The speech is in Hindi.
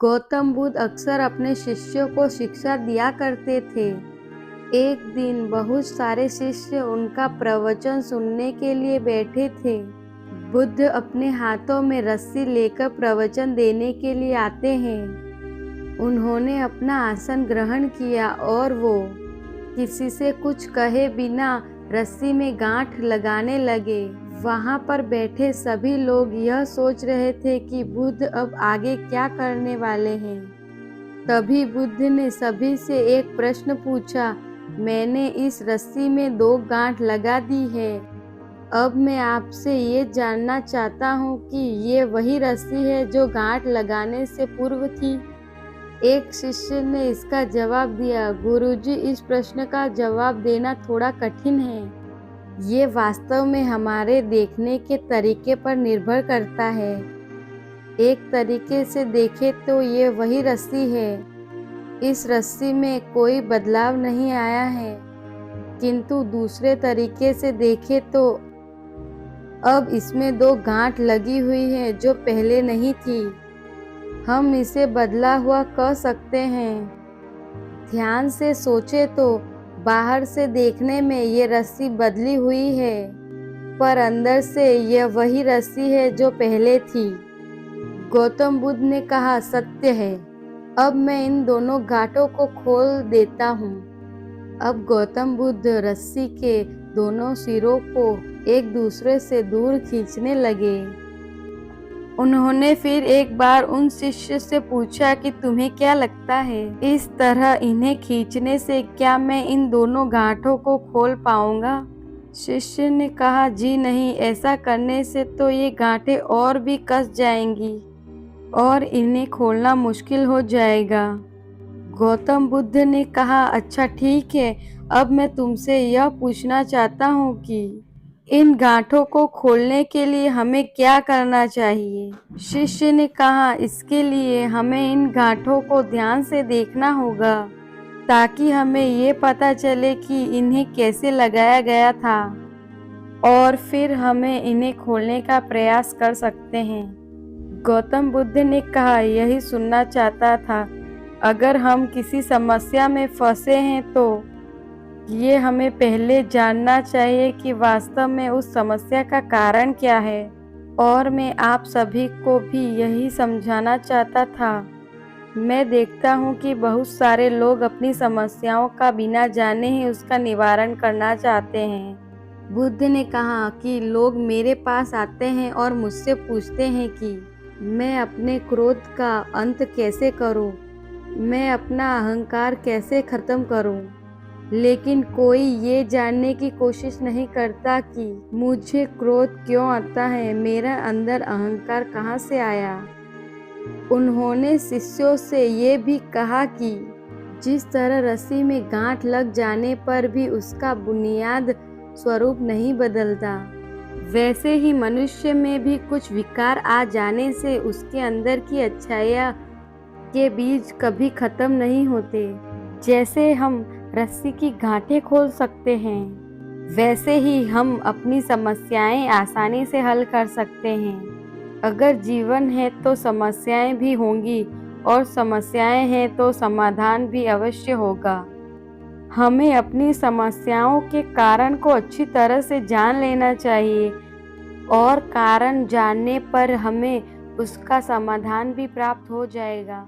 गौतम बुद्ध अक्सर अपने शिष्यों को शिक्षा दिया करते थे। एक दिन बहुत सारे शिष्य उनका प्रवचन सुनने के लिए बैठे थे। बुद्ध अपने हाथों में रस्सी लेकर प्रवचन देने के लिए आते हैं। उन्होंने अपना आसन ग्रहण किया और वो किसी से कुछ कहे बिना रस्सी में गांठ लगाने लगे। वहां पर बैठे सभी लोग यह सोच रहे थे कि बुद्ध अब आगे क्या करने वाले हैं। तभी बुद्ध ने सभी से एक प्रश्न पूछा, मैंने इस रस्सी में 2 गांठ लगा दी है। अब मैं आपसे ये जानना चाहता हूँ कि ये वही रस्सी है जो गांठ लगाने से पूर्व थी। एक शिष्य ने इसका जवाब दिया, गुरुजी, इस प्रश्न का जवाब देना थोड़ा कठिन है। ये वास्तव में हमारे देखने के तरीके पर निर्भर करता है। एक तरीके से देखें तो ये वही रस्सी है। इस रस्सी में कोई बदलाव नहीं आया है। किंतु दूसरे तरीके से देखें तो अब इसमें 2 गांठ लगी हुई हैं जो पहले नहीं थी। हम इसे बदला हुआ कह सकते हैं। ध्यान से सोचे तो बाहर से देखने में ये रस्सी बदली हुई है, पर अंदर से यह वही रस्सी है जो पहले थी। गौतम बुद्ध ने कहा, सत्य है। अब मैं इन दोनों गांठों को खोल देता हूँ। अब गौतम बुद्ध रस्सी के दोनों सिरों को एक दूसरे से दूर खींचने लगे। उन्होंने फिर एक बार उन शिष्य से पूछा कि तुम्हें क्या लगता है, इस तरह इन्हें खींचने से क्या मैं इन दोनों गांठों को खोल पाऊंगा? शिष्य ने कहा, जी नहीं, ऐसा करने से तो ये गांठें और भी कस जाएंगी और इन्हें खोलना मुश्किल हो जाएगा। गौतम बुद्ध ने कहा, अच्छा ठीक है, अब मैं तुमसे यह पूछना चाहता हूँ कि इन गांठों को खोलने के लिए हमें क्या करना चाहिए? शिष्य ने कहा, इसके लिए हमें इन गांठों को ध्यान से देखना होगा ताकि हमें ये पता चले कि इन्हें कैसे लगाया गया था और फिर हमें इन्हें खोलने का प्रयास कर सकते हैं। गौतम बुद्ध ने कहा, यही सुनना चाहता था। अगर हम किसी समस्या में फंसे हैं तो ये हमें पहले जानना चाहिए कि वास्तव में उस समस्या का कारण क्या है। और मैं आप सभी को भी यही समझाना चाहता था। मैं देखता हूँ कि बहुत सारे लोग अपनी समस्याओं का बिना जाने ही उसका निवारण करना चाहते हैं। बुद्ध ने कहा कि लोग मेरे पास आते हैं और मुझसे पूछते हैं कि मैं अपने क्रोध का अंत कैसे करूं, मैं अपना अहंकार कैसे खत्म करूं, लेकिन कोई ये जानने की कोशिश नहीं करता कि मुझे क्रोध क्यों आता है, मेरा अंदर अहंकार कहाँ से आया। उन्होंने शिष्यों से ये भी कहा कि जिस तरह रस्सी में गांठ लग जाने पर भी उसका बुनियाद स्वरूप नहीं बदलता, वैसे ही मनुष्य में भी कुछ विकार आ जाने से उसके अंदर की अच्छाइयाँ के बीज कभी खत्म नहीं होते। जैसे हम रस्सी की गांठें खोल सकते हैं, वैसे ही हम अपनी समस्याएं आसानी से हल कर सकते हैं। अगर जीवन है तो समस्याएं भी होंगी और समस्याएं हैं तो समाधान भी अवश्य होगा। हमें अपनी समस्याओं के कारण को अच्छी तरह से जान लेना चाहिए और कारण जानने पर हमें उसका समाधान भी प्राप्त हो जाएगा।